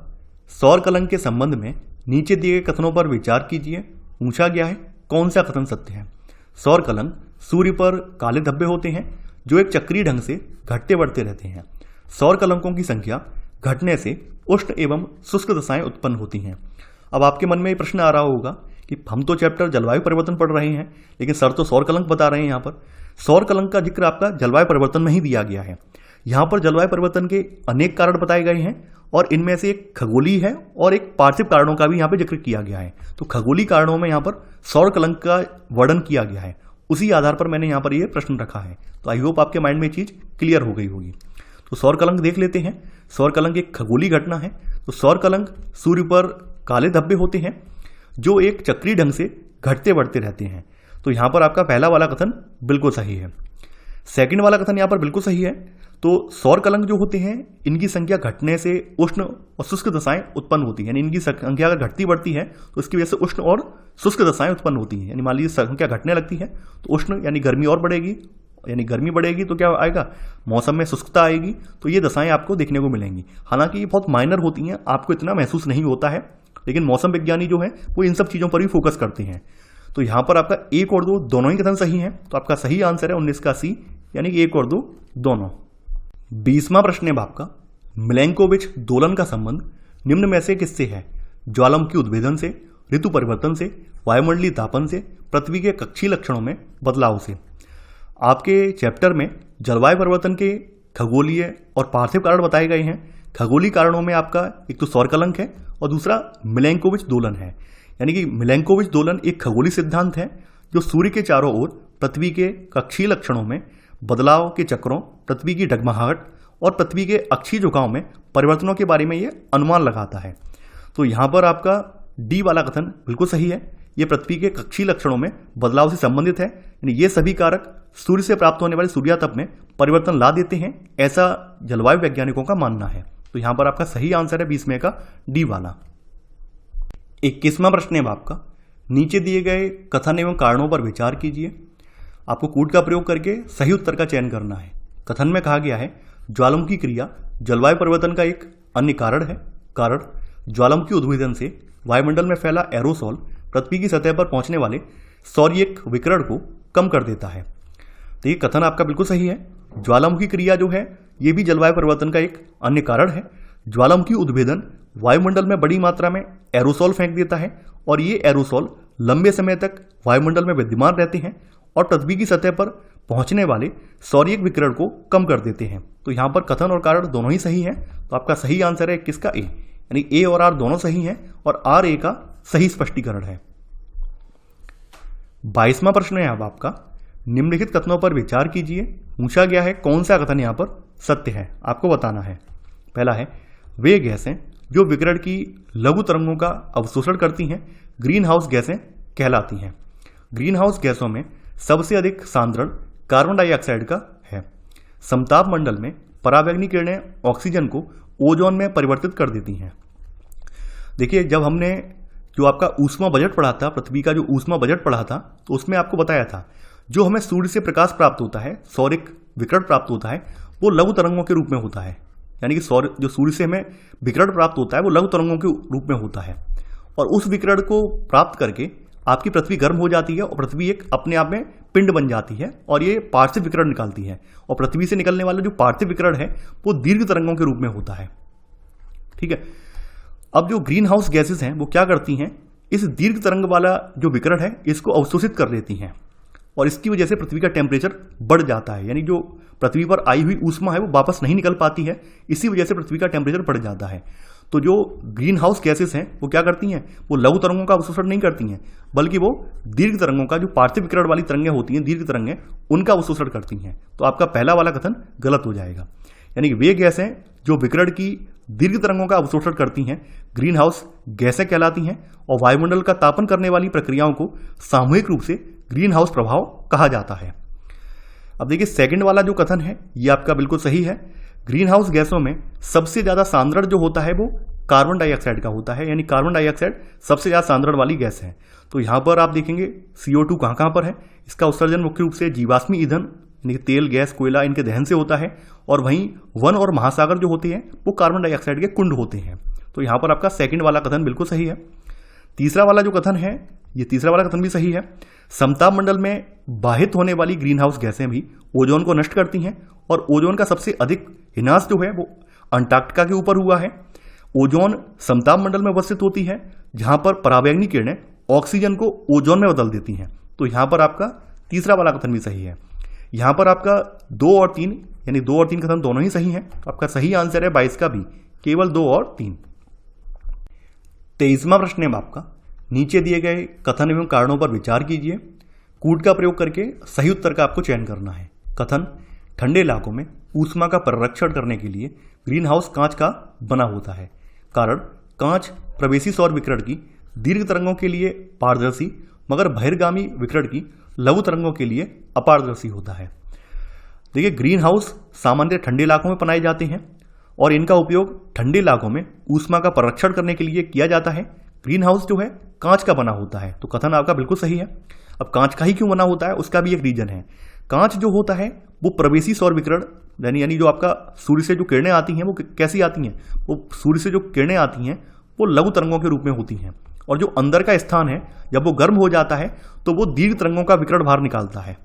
सौर कलंक के संबंध में नीचे दिए गए कथनों पर विचार कीजिए। पूछा गया है कौन सा कथन सत्य है? सौर कलंक सूर्य पर काले धब्बे होते हैं जो एक चक्रीय ढंग से घटते बढ़ते रहते हैं। सौर कलंकों की संख्या घटने से उष्ण एवं शुष्क दशाएं उत्पन्न होती हैं। अब आपके मन में ये प्रश्न आ रहा होगा कि हम तो चैप्टर जलवायु परिवर्तन पढ़ रहे हैं, लेकिन सर तो सौर कलंक बता रहे हैं। यहाँ पर सौर कलंक का जिक्र आपका जलवायु परिवर्तन में ही दिया गया है। यहाँ पर जलवायु परिवर्तन के अनेक कारण बताए गए हैं और इनमें से एक खगोलीय है और एक पार्थिव कारणों का भी यहाँ पे जिक्र किया गया है। तो खगोलीय कारणों में यहाँ पर सौर कलंक का वर्णन किया गया है, उसी आधार पर मैंने यहाँ पर ये प्रश्न रखा है। तो आई होप आपके माइंड में ये चीज क्लियर हो गई होगी। तो सौर कलंक देख लेते हैं। सौर कलंक एक खगोलीय घटना है। तो सौर कलंक सूर्य पर काले धब्बे होते हैं जो एक चक्रीय ढंग से घटते बढ़ते रहते हैं। तो यहां पर आपका पहला वाला कथन बिल्कुल सही है। सेकंड वाला कथन यहां पर बिल्कुल सही है। तो सौर कलंक जो होते हैं इनकी संख्या घटने से उष्ण और शुष्क दशाएं उत्पन्न होती है, यानी इनकी संख्या अगर घटती बढ़ती है तो इसकी वजह से उष्ण और शुष्क दशाएं उत्पन्न होती हैं। यानी मान लीजिए संख्या घटने लगती है तो उष्ण यानी गर्मी और बढ़ेगी, यानी गर्मी बढ़ेगी तो क्या आएगा, मौसम में शुष्कता आएगी। तो ये दशाएं आपको देखने को मिलेंगी। हालांकि ये बहुत माइनर होती हैं, आपको इतना महसूस नहीं होता है, लेकिन मौसम विज्ञानी जो है वो इन सब चीजों पर भी फोकस करते हैं। तो यहां पर आपका 1 और 2 दोनों ही कथन सही हैं। तो आपका सही आंसर है 19 का सी, यानी 1 और 2 दोनों। 20वां प्रश्न है आपका, मिलेंकोविच दोलन का संबंध निम्न में से किससे है? ज्वालामुखी उद्भेदन से, ऋतु परिवर्तन से, वायुमंडलीय तापन से, पृथ्वी के कक्षीय लक्षणों में बदलाव से। आपके चैप्टर में जलवायु परिवर्तन के खगोलीय और पार्थिव कारण बताए गए हैं। खगोलीय कारणों में आपका एक तो सौर कलंक है और दूसरा मिलेंकोविच दोलन है। यानी कि मिलेंकोविच दोलन एक खगोलीय सिद्धांत है जो सूर्य के चारों ओर पृथ्वी के कक्षीय लक्षणों में बदलाव के चक्रों, पृथ्वी की डगमगाहट और पृथ्वी के अक्षीय झुकाव में परिवर्तनों के बारे में ये अनुमान लगाता है। तो यहाँ पर आपका डी वाला कथन बिल्कुल सही है। ये पृथ्वी के कक्षीय लक्षणों में बदलाव से संबंधित है, यानी ये सभी कारक सूर्य से प्राप्त होने वाले सूर्यातप में परिवर्तन ला देते हैं, ऐसा जलवायु वैज्ञानिकों का मानना है। तो यहां पर आपका सही आंसर है 20 में का डी वाला। 21वां प्रश्न है आपका, नीचे दिए गए कथन एवं कारणों पर विचार कीजिए। आपको कूट का प्रयोग करके सही उत्तर का चयन करना है। कथन में कहा गया है ज्वालामुखी क्रिया जलवायु परिवर्तन का एक अन्य कारण है। कारण ज्वालामुखी उद्भेदन से वायुमंडल में फैला एरोसोल पृथ्वी की सतह पर पहुंचने वाले सौर्यिक विकिरण को कम कर देता है। तो ये कथन आपका बिल्कुल सही है। ज्वालामुखी क्रिया जो है ये भी जलवायु परिवर्तन का एक अन्य कारण है। ज्वालामुखी उद्भेदन वायुमंडल में बड़ी मात्रा में एरोसोल फेंक देता है और ये एरोसोल लंबे समय तक वायुमंडल में विद्यमान रहते हैं और पृथ्वी की सतह पर पहुंचने वाले सौर्यिक विकिरण को कम कर देते हैं। तो यहां पर कथन और कारण दोनों ही सही हैं। तो आपका सही आंसर है किसका? ए, यानी ए और आर दोनों सही हैं और आर ए का सही स्पष्टीकरण है। 22वां प्रश्न है अब आपका, निम्नलिखित कथनों पर विचार कीजिए। पूछा गया है कौन सा कथन यहां पर सत्य है, आपको बताना है। पहला है वे गैसें जो विकिरण की लघु तरंगों का अवशोषण करती हैं ग्रीन हाउस गैसें कहलाती हैं। ग्रीन हाउस गैसों में सबसे अधिक सांद्रण कार्बन डाइऑक्साइड का है। समताप मंडल में पराबैंगनी किरणें ऑक्सीजन को ओजोन में परिवर्तित कर देती हैं। देखिए, जब हमने जो आपका ऊष्मा बजट पढ़ा था, पृथ्वी का जो ऊष्मा बजट पढ़ा था, तो उसमें आपको बताया था जो हमें सूर्य से प्रकाश प्राप्त होता है, सौरिक विकिरण प्राप्त होता है, वो लघु तरंगों के रूप में होता है। यानी कि जो सूर्य से हमें विकिरण प्राप्त होता है वो लघु तरंगों के रूप में होता है, और उस विकिरण को प्राप्त करके आपकी पृथ्वी गर्म हो जाती है और पृथ्वी एक अपने आप में पिंड बन जाती है और ये पार्थिव विकिरण निकालती है। और पृथ्वी से निकलने वाला जो पार्थिव विकिरण है वो दीर्घ तरंगों के रूप में होता है। ठीक है, अब जो ग्रीन हाउस गैसेस हैं वो क्या करती हैं, इस दीर्घ तरंग वाला जो विकिरण है इसको अवशोषित कर लेती हैं, और इसकी वजह से पृथ्वी का टेम्परेचर बढ़ जाता है। यानी जो पृथ्वी पर आई हुई ऊष्मा है वो वापस नहीं निकल पाती है, इसी वजह से पृथ्वी का टेम्परेचर बढ़ जाता है। तो जो ग्रीन हाउस गैसेस हैं वो क्या करती हैं, वो लघु तरंगों का अवशोषण नहीं करती हैं, बल्कि वो दीर्घ तरंगों का, जो पार्थिव विकिरण वाली तरंगें होती हैं, दीर्घ तरंगें, उनका अवशोषण करती हैं। तो आपका पहला वाला कथन गलत हो जाएगा। यानी कि वे गैसें जो विकिरण की दीर्घ तरंगों का अवशोषण करती हैं ग्रीन हाउस गैसें कहलाती हैं, और वायुमंडल का तापन करने वाली प्रक्रियाओं को सामूहिक रूप से ग्रीन हाउस प्रभाव कहा जाता है। अब देखिए, सेकंड वाला जो कथन है ये आपका बिल्कुल सही है। ग्रीन हाउस गैसों में सबसे ज्यादा सांद्रण जो होता है वो कार्बन डाइऑक्साइड का होता है। यानी कार्बन डाइऑक्साइड सबसे ज्यादा सांद्रण वाली गैस है। तो यहां पर आप देखेंगे CO2 कहां कहां पर है, इसका उत्सर्जन मुख्य रूप से जीवाश्मी ईंधन यानी तेल, गैस, कोयला, इनके दहन से होता है, और वहीं वन और महासागर जो होते हैं वो कार्बन डाइऑक्साइड के कुंड होते हैं। तो यहां पर आपका सेकंड वाला कथन बिल्कुल सही है। तीसरा वाला जो कथन है, ये तीसरा वाला कथन भी सही है। समताप मंडल में बाहित होने वाली ग्रीन हाउस गैसें भी ओजोन को नष्ट करती हैं, और ओजोन का सबसे अधिक विनाश जो है वो अंटार्कटिका के ऊपर हुआ है। ओजोन समताप मंडल में अवस्थित होती है, जहां पर पराबैंगनी किरणें ऑक्सीजन को ओजोन में बदल देती हैं। तो यहां पर आपका तीसरा वाला कथन भी सही है। यहां पर आपका 2 और 3 यानी 2 और 3 कथन दोनों ही सही हैं। आपका सही आंसर है 22 का भी, केवल 2 और 3। 23वां प्रश्न है आपका, नीचे दिए गए कथन एवं कारणों पर विचार कीजिए। कूट का प्रयोग करके सही उत्तर का आपको चयन करना है। कथन, ठंडे इलाकों में ऊष्मा का परिरक्षण करने के लिए ग्रीन हाउस कांच का बना होता है। कारण, कांच प्रवेशी सौर विकिरण की दीर्घ तरंगों के लिए पारदर्शी मगर बहिर्गामी विकिरण की लघु तरंगों के लिए अपारदर्शी होता है। देखिए, ग्रीन हाउस सामान्य ठंडे इलाकों में बनाए जाते हैं और इनका उपयोग ठंडे इलाकों में ऊष्मा का परिरक्षण करने के लिए किया जाता है। ग्रीन हाउस जो है कांच का बना होता है। तो कथन आपका बिल्कुल सही है। अब कांच का ही क्यों बना होता है उसका भी एक रीजन है। कांच जो होता है वो प्रवेशी सौर विकिरण यानी जो आपका सूर्य से जो किरणें आती हैं वो कैसी आती हैं, वो सूर्य से जो किरणें आती हैं वो लघु तरंगों के रूप में होती हैं, और जो अंदर का स्थान है जब वो गर्म हो जाता है तो वो दीर्घ तरंगों का विकिरण बाहर निकालता है।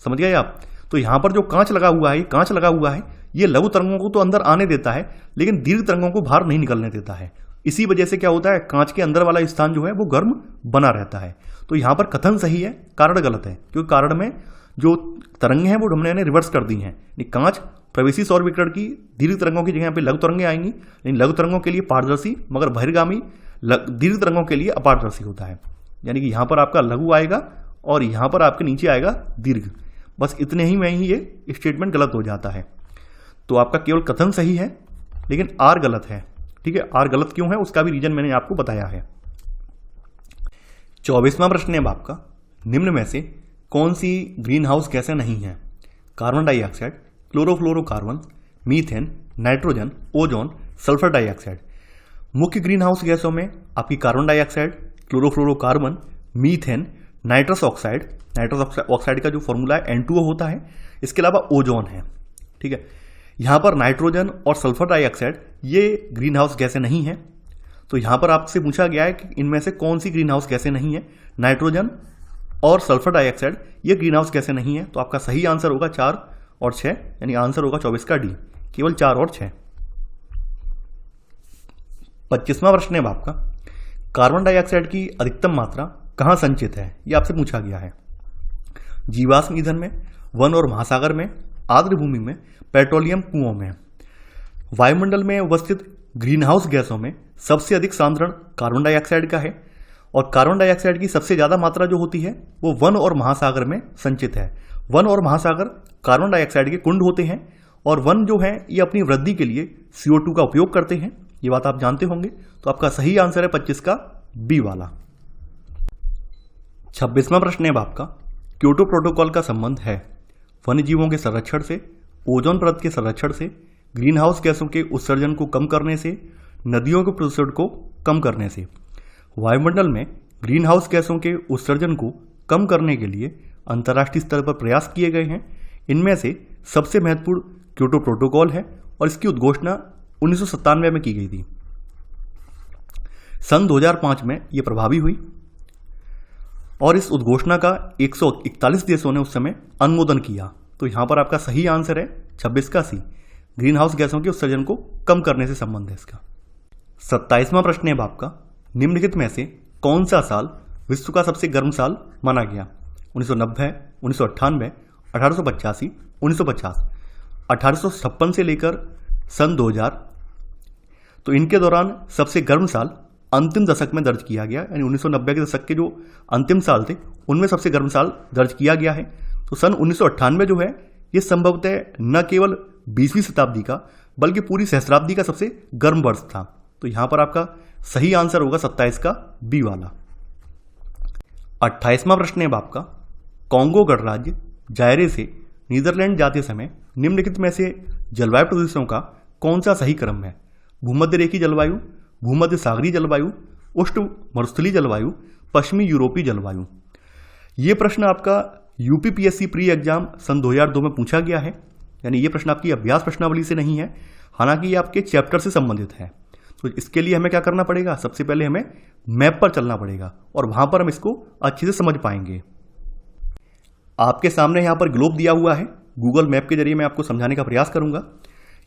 समझ गए आप? तो यहां पर जो कांच लगा हुआ है, कांच लगा हुआ है, ये लघु तरंगों को तो अंदर आने देता है लेकिन दीर्घ तरंगों को बाहर नहीं निकलने देता है। इसी वजह से क्या होता है, कांच के अंदर वाला स्थान जो है वो गर्म बना रहता है। तो यहां पर कथन सही है, कारण गलत है, क्योंकि कारण में जो तरंगें हैं वो हमने रिवर्स कर दी हैं। कांच प्रवेशी सौर विकिरण की दीर्घ तरंगों की जगह पे लघु तरंगें आएंगी, लेकिन लघु तरंगों के लिए पारदर्शी मगर बहिर्गामी दीर्घ तरंगों के लिए अपारदर्शी होता है। यानी कि यहां पर आपका लघु आएगा और यहां पर आपके नीचे आएगा दीर्घ। बस इतने ही में ही ये स्टेटमेंट गलत हो जाता है। तो आपका केवल कथन सही है लेकिन आर गलत है। ठीक है, आर गलत क्यों है उसका भी रीजन मैंने आपको बताया है। 24वां प्रश्न है आपका, निम्न में से कौन सी ग्रीन हाउस गैसें नहीं हैं? Carbon dioxide, chlorofluorocarbon, methane, nitrogen, ozone, sulphur dioxide. मुख्य ग्रीन हाउस गैसों में आपकी carbon dioxide, chlorofluorocarbon, methane, nitrous oxide का जो फॉर्मूला है N2O होता है, इसके अलावा ओजोन है। ठीक है, यहां पर नाइट्रोजन और सल्फर डाइऑक्साइड ये ग्रीन हाउस गैसें नहीं हैं। तो यहां पर आपसे पूछा गया है कि इनमें से कौन सी ग्रीन हाउस गैसें नहीं है। नाइट्रोजन और सल्फर डाइऑक्साइड ये ग्रीन हाउस गैसें नहीं है। तो आपका सही आंसर होगा 4 और 6, यानी आंसर होगा 24 का डी, केवल 4 और 6। 25वां प्रश्न है आपका, कार्बन डाइऑक्साइड की अधिकतम मात्रा कहां संचित है? यह आपसे पूछा गया है। जीवाश्म ईंधन में, वन और महासागर में, आर्द्र भूमि में, पेट्रोलियम कुओं में। वायुमंडल में अवस्थित ग्रीन हाउस गैसों में सबसे अधिक सांद्रण कार्बन डाइऑक्साइड का है, और कार्बन डाइऑक्साइड की सबसे ज्यादा मात्रा जो होती है वो वन और महासागर में संचित है। वन और महासागर कार्बन डाइऑक्साइड के कुंड होते हैं, और वन जो है ये अपनी वृद्धि के लिए CO2 का उपयोग करते हैं। ये बात आप जानते होंगे। तो आपका सही आंसर है 25 का बी वाला। 26वां प्रश्न है आपका, क्योटो प्रोटोकॉल का संबंध है वन्य जीवों के संरक्षण से, ओजोन परत के संरक्षण से, ग्रीन हाउस गैसों के उत्सर्जन को कम करने से, नदियों के प्रदूषण को कम करने से। वायुमंडल में ग्रीन हाउस गैसों के उत्सर्जन को कम करने के लिए अंतर्राष्ट्रीय स्तर पर प्रयास किए गए हैं। इनमें से सबसे महत्वपूर्ण क्योटो प्रोटोकॉल है और इसकी उद्घोषणा 1997 में की गई थी। सन 2005 में यह प्रभावी हुई और इस उद्घोषणा का 141 देशों ने उस समय अनुमोदन किया। तो यहां पर आपका सही आंसर है 26 का सी, ग्रीन हाउस गैसों के उत्सर्जन को कम करने से संबंध है इसका। 27वां प्रश्न है आपका, निम्नलिखित में से कौन सा साल विश्व का सबसे गर्म साल माना गया? 1990, 1998, 1885, 1950, 1856 से लेकर सन 2000। तो इनके दौरान सबसे गर्म साल अंतिम दशक में दर्ज किया गया, यानी 1990 के दशक के जो अंतिम साल थे उनमें सबसे गर्म साल दर्ज किया गया है। तो सन 1998 जो है ये संभवतः न केवल 20वीं शताब्दी का बल्कि पूरी सहस्राब्दी का सबसे गर्म वर्ष था। तो यहां पर आपका सही आंसर होगा 27 का बी वाला। 28वां प्रश्न है आपका, कॉन्गो गणराज्य जायरे से नीदरलैंड जाते समय निम्नलिखित में से जलवायु प्रदेशों का कौन सा सही क्रम है? भूमध्य रेखीय जलवायु, भूमध्य सागरीय जलवायु, उष्ण मरुस्थलीय जलवायु, पश्चिमी यूरोपीय जलवायु। ये प्रश्न आपका यूपीपीएससी प्री एग्जाम सन 2002 में पूछा गया है, यानी ये प्रश्न आपकी अभ्यास प्रश्नावली से नहीं है, हालांकि ये आपके चैप्टर से संबंधित है। तो इसके लिए हमें क्या करना पड़ेगा? सबसे पहले हमें मैप पर चलना पड़ेगा और वहां पर हम इसको अच्छे से समझ पाएंगे। आपके सामने यहां पर ग्लोब दिया हुआ है, गूगल मैप के जरिए मैं आपको समझाने का प्रयास करूंगा।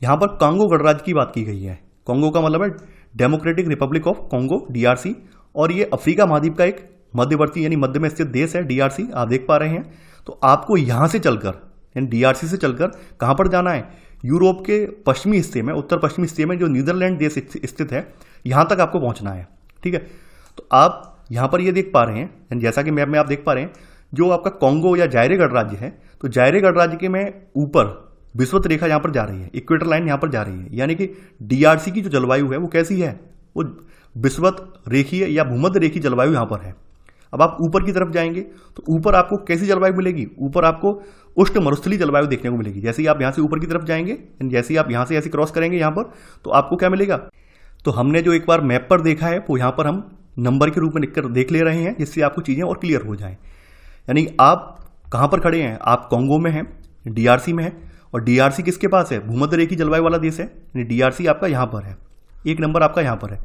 यहां पर कांगो गणराज्य की बात की गई है। कांगो का मतलब है democratic Republic of Congo, DRC, और ये अफ्रीका महाद्वीप का एक मध्यवर्ती यानी मध्य में स्थित देश है, डीआरसी आप देख पा रहे हैं। तो आपको यहां से चलकर यानी डीआरसी से चलकर कहां पर जाना है? यूरोप के पश्चिमी हिस्से में, उत्तर पश्चिमी हिस्से में जो नीदरलैंड देश स्थित है, यहां तक आपको पहुंचना है। ठीक है, तो आप यहां पर ये देख पा रहे हैं, जैसा कि मैप में आप देख पा रहे हैं, जो आपका कांगो या जायरे गणराज्य है, तो जायरे गणराज्य के में ऊपर विषुवत रेखा यहां पर जा रही है, इक्वेटर लाइन यहां पर जा रही है, यानी कि डीआरसी की जो जलवायु है वो कैसी है? वो विषुवत रेखीय या भूमध्य रेखीय जलवायु यहां पर है। अब आप ऊपर की तरफ जाएंगे तो ऊपर आपको कैसी जलवायु मिलेगी? ऊपर आपको उष्ण मरुस्थलीय जलवायु देखने को मिलेगी। जैसे ही आप यहां से ऊपर की तरफ जाएंगे, जैसे ही आप यहां से ऐसे क्रॉस करेंगे यहां पर, तो आपको क्या मिलेगा? तो हमने जो एक बार मैप पर देखा है वो यहां पर हम नंबर के रूप में लिखकर देख ले रहे हैं, जिससे आपको चीजें और क्लियर हो जाए। यानी आप कहां पर खड़े हैं? आप कांगो में हैं, डीआरसी में है, और डीआरसी किसके पास है? भूमध्य रेखीय जलवायु वाला देश है, यानी डीआरसी आपका यहां पर है। एक नंबर आपका यहां पर है।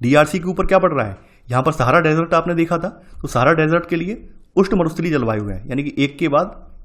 डीआरसी के ऊपर क्या पड़ रहा है? यहां पर सहारा डेजर्ट आपने देखा था, तो सहारा डेजर्ट के लिए उष्ण मरुस्थलीय जलवायु है, यानी कि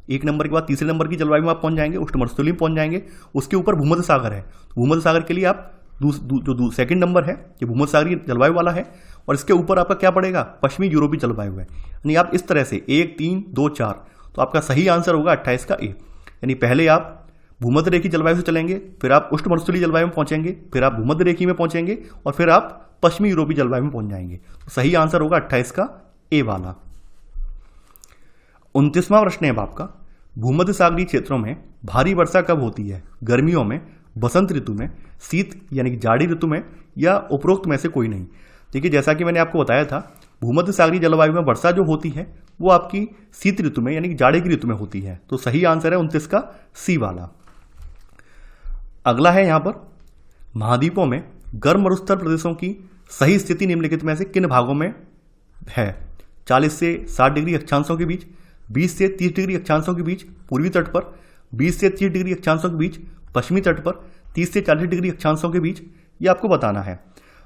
एक नंबर के बाद तीसरे नंबर की जलवायु में आप पहुंच जाएंगे, उष्ण मरुस्थलीय में पहुंच जाएंगे। उसके ऊपर भूमध्य सागर है, तो भूमध्य सागर के लिए आप जो सेकंड नंबर है ये भूमध्य सागरीय जलवायु वाला है, और इसके ऊपर आपका क्या पड़ेगा? पश्चिमी यूरोपीय जलवायु है। यानी आप इस तरह से 1, 3, 2, 4, तो आपका सही आंसर होगा 28 का ए। यानी पहले आप भूमध्य रेखीय जलवायु से चलेंगे, फिर आप उष्ण मरुस्थलीय जलवायु में पहुंचेंगे, फिर आप भूमध्य रेखीय में पहुंचेंगे, और फिर आप पश्चिमी यूरोपीय जलवायु में पहुंच जाएंगे। तो सही आंसर होगा 28 का ए वाला। 29वां प्रश्न है आपका, भूमध्य सागरीय क्षेत्रों में भारी वर्षा कब होती है? गर्मियों में, बसंत ऋतु में, शीत यानी कि जाड़ी ऋतु में, या उपरोक्त में से कोई नहीं? देखिए, जैसा कि मैंने आपको बताया था, भूमध्य सागरीय जलवायु में वर्षा जो होती है वो आपकी शीत ऋतु में यानी कि जाड़े की ऋतु में होती है। तो सही आंसर है 29 का सी वाला। अगला है यहां पर, महाद्वीपों में गर्म मरुस्थल प्रदेशों की सही स्थिति निम्नलिखित में से किन भागों में है? 40 से 60 डिग्री अक्षांशों के बीच, 20 से 30 डिग्री अक्षांशों के बीच पूर्वी तट पर, 20 से 30 डिग्री अक्षांशों के बीच पश्चिमी तट पर, 30 से 40 डिग्री अक्षांशों के बीच, ये आपको बताना है।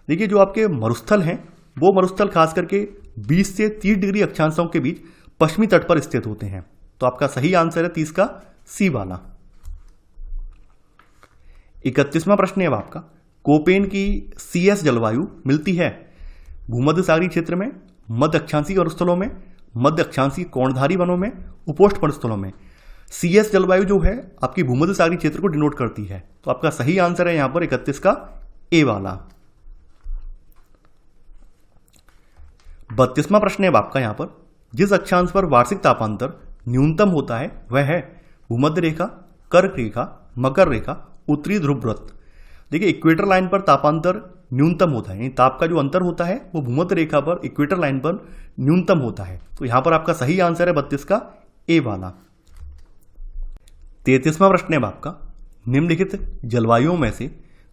देखिए, जो आपके मरुस्थल हैं वो मरुस्थल खास करके 20 से 30 डिग्री अक्षांशों के बीच पश्चिमी तट पर स्थित होते हैं। तो आपका सही आंसर है 30 का सी वाला। 31वां प्रश्न है आपका, कोपेन की सीएस जलवायु मिलती है भूमध्य सागरीय क्षेत्र में, मध्य अक्षांशीय मरुस्थलों में, मध्य अक्षांशीय कोणधारी वनों में, उपोष्ण मरुस्थलों में। सीएस जलवायु जो है आपकी भूमध्य सागरीय क्षेत्र को डिनोट करती है। तो आपका सही आंसर है यहां पर 31 का ए वाला। 32वां प्रश्न है आपका यहां पर, जिस अक्षांश पर वार्षिक तापांतर न्यूनतम होता है वह है भूमध्य रेखा, कर्क रेखा, मकर रेखा, उत्तरी ध्रुव वृत्त। देखिए, इक्वेटर लाइन पर तापांतर न्यूनतम होता है, यानी ताप का जो अंतर होता है वो भूमध्य रेखा पर, इक्वेटर लाइन पर न्यूनतम होता है। तो यहां पर आपका सही आंसर है 32 का ए वाला। 33वां प्रश्न है आपका, निम्नलिखित जलवायुओं में से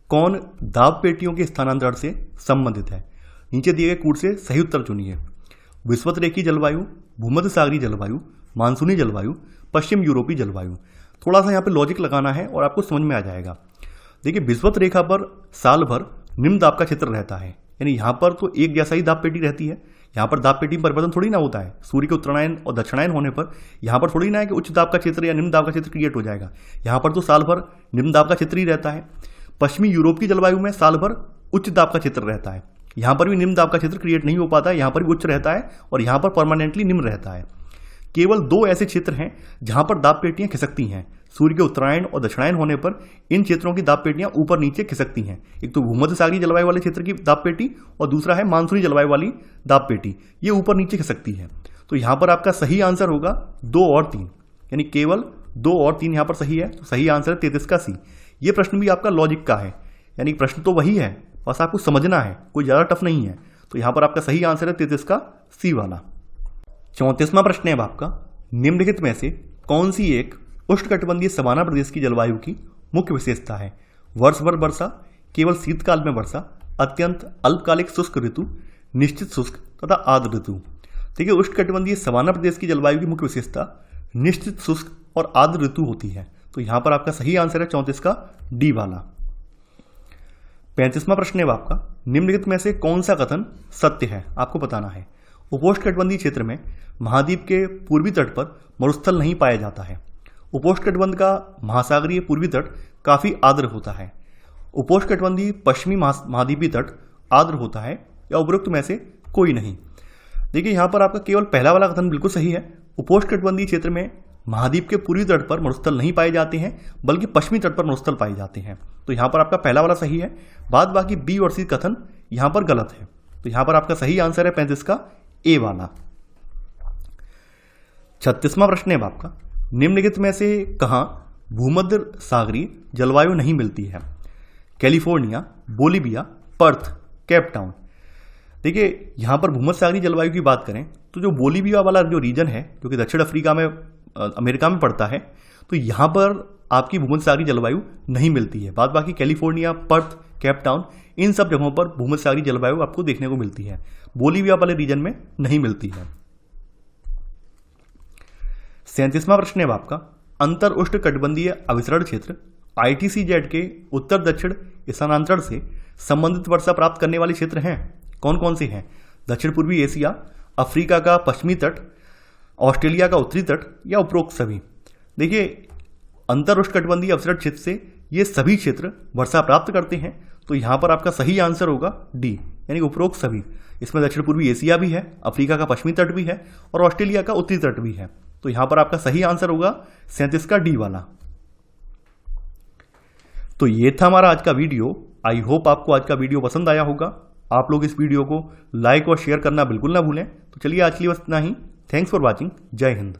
कौन दाब पेटियों के स्थानांतरण से संबंधित है? नीचे दिए गए कूट से सही उत्तर चुनिए। विषुवतरेखीय जलवायु, भूमध्य सागरीय जलवायु, मानसूनी जलवायु, पश्चिम यूरोपीय जलवायु। थोड़ा सा यहाँ पे लॉजिक लगाना है और आपको समझ में आ जाएगा। देखिए, विषुवत रेखा पर साल भर निम्न दाब का क्षेत्र रहता है, यानी यहाँ पर तो एक जैसा ही दाब पेटी रहती है। यहाँ पर दाब पेटी में परिवर्तन थोड़ी ना होता है। सूर्य के उत्तरायण और दक्षिणायन होने पर यहाँ पर थोड़ी ना है कि उच्च दाब का क्षेत्र या निम्न दाब का क्षेत्र क्रिएट हो जाएगा। यहाँ पर तो साल भर निम्न दाब का क्षेत्र ही रहता है। पश्चिमी यूरोप की जलवायु में साल भर उच्च दाब का क्षेत्र रहता है। यहाँ पर भी निम्न दाब का क्षेत्र क्रिएट नहीं हो पाता है, यहाँ पर भी उच्च रहता है और यहाँ पर परमानेंटली निम्न रहता है। केवल दो ऐसे क्षेत्र हैं जहाँ पर दाब पेटियाँ खिसकती हैं। सूर्य के उत्तरायण और दक्षिणायन होने पर इन क्षेत्रों की दाब पेटियां ऊपर नीचे खिसकती हैं। एक तो भूमध्य सागरीय जलवायु वाले क्षेत्र की दाब पेटी और दूसरा है मानसूनी जलवायु वाली दाब पेटी, ये ऊपर नीचे खिसकती है। तो यहाँ पर आपका सही आंसर होगा 2 और 3, यानी केवल 2 और 3 यहाँ पर सही है। तो सही आंसर है 33 का सी। ये प्रश्न भी आपका लॉजिक का है, यानी प्रश्न तो वही है, बस आपको समझना है, कोई ज़्यादा टफ नहीं है। तो यहाँ पर आपका सही आंसर है 33 का सी वाला। 34वां प्रश्न है आपका, निम्नलिखित में से कौन सी एक उष्णकटिबंधीय सवाना प्रदेश की जलवायु की मुख्य विशेषता है? वर्ष भर वर्षा, केवल शीतकाल में वर्षा, अत्यंत अल्पकालिक शुष्क ऋतु, निश्चित शुष्क तथा आर्द्र ऋतु। देखिए, उष्णकटिबंधीय सवाना प्रदेश की जलवायु की मुख्य विशेषता निश्चित शुष्क और आर्द्र ऋतु होती है। तो यहाँ पर आपका सही आंसर है 34 का डी वाला। 35वां प्रश्न है आपका, निम्नलिखित में से कौन सा कथन सत्य है? आपको बताना है। उपोष्णकटिबंधीय क्षेत्र में महाद्वीप के पूर्वी तट पर मरुस्थल नहीं पाया जाता है। उपोष्णकटिबंध का महासागरीय पूर्वी तट काफी आर्द्र होता है। उपोष्णकटिबंधीय पश्चिमी महाद्वीपीय तट आर्द्र होता है, या उपरोक्त में से कोई नहीं? देखिए, यहाँ पर आपका केवल पहला वाला कथन बिल्कुल सही है। उपोष्णकटिबंधीय क्षेत्र में महाद्वीप के पूर्वी तट पर मरुस्थल नहीं पाए जाते हैं, बल्कि पश्चिमी तट पर मरुस्थल पाए जाते हैं। तो यहाँ पर आपका पहला वाला सही है। बाद बाकी बी और सी कथन यहाँ पर गलत है। तो यहाँ पर आपका सही आंसर है 35 का ए वाला। 36वां प्रश्न है आपका, निम्नलिखित में से कहाँ भूमध्य सागरीय जलवायु नहीं मिलती है? California, Bolivia, Perth, Cape Town. देखिए, यहाँ पर भूमध्य सागरीय जलवायु की बात करें तो जो बोलीविया वाला जो रीजन है, जो कि दक्षिण अफ्रीका में अमेरिका में पड़ता है, तो यहाँ पर आपकी भूमध्य सागरीय जलवायु नहीं मिलती है। बाद बाकी कैलिफोर्निया, पर्थ, केप टाउन, इन सब जगहों पर भूमध्य सागरीय जलवायु आपको देखने को मिलती है। बोलीविया वाले रीजन में नहीं मिलती है। 37वां प्रश्न है आपका, अंतर उष्णकटिबंधीय अभिसरण क्षेत्र ITCZ के उत्तर दक्षिण स्थानांतरण से संबंधित वर्षा प्राप्त करने वाले क्षेत्र हैं? कौन कौन से हैं? दक्षिण पूर्वी एशिया, अफ्रीका का पश्चिमी तट, ऑस्ट्रेलिया का उत्तरी तट, या उपरोक्त सभी? देखिए, अंतर उष्णकटिबंधीय अभिसरण क्षेत्र से ये सभी क्षेत्र वर्षा प्राप्त करते हैं। तो यहाँ पर आपका सही आंसर होगा डी, यानी उपरोक्त सभी। इसमें दक्षिण पूर्वी एशिया भी है, अफ्रीका का पश्चिमी तट भी है और ऑस्ट्रेलिया का उत्तरी तट भी है। तो यहां पर आपका सही आंसर होगा 37 का डी वाला। तो ये था हमारा आज का वीडियो। आई होप आपको आज का वीडियो पसंद आया होगा। आप लोग इस वीडियो को लाइक और शेयर करना बिल्कुल ना भूलें। तो चलिए, आज के लिए बस इतना ही। Thanks for watching. जय हिंद।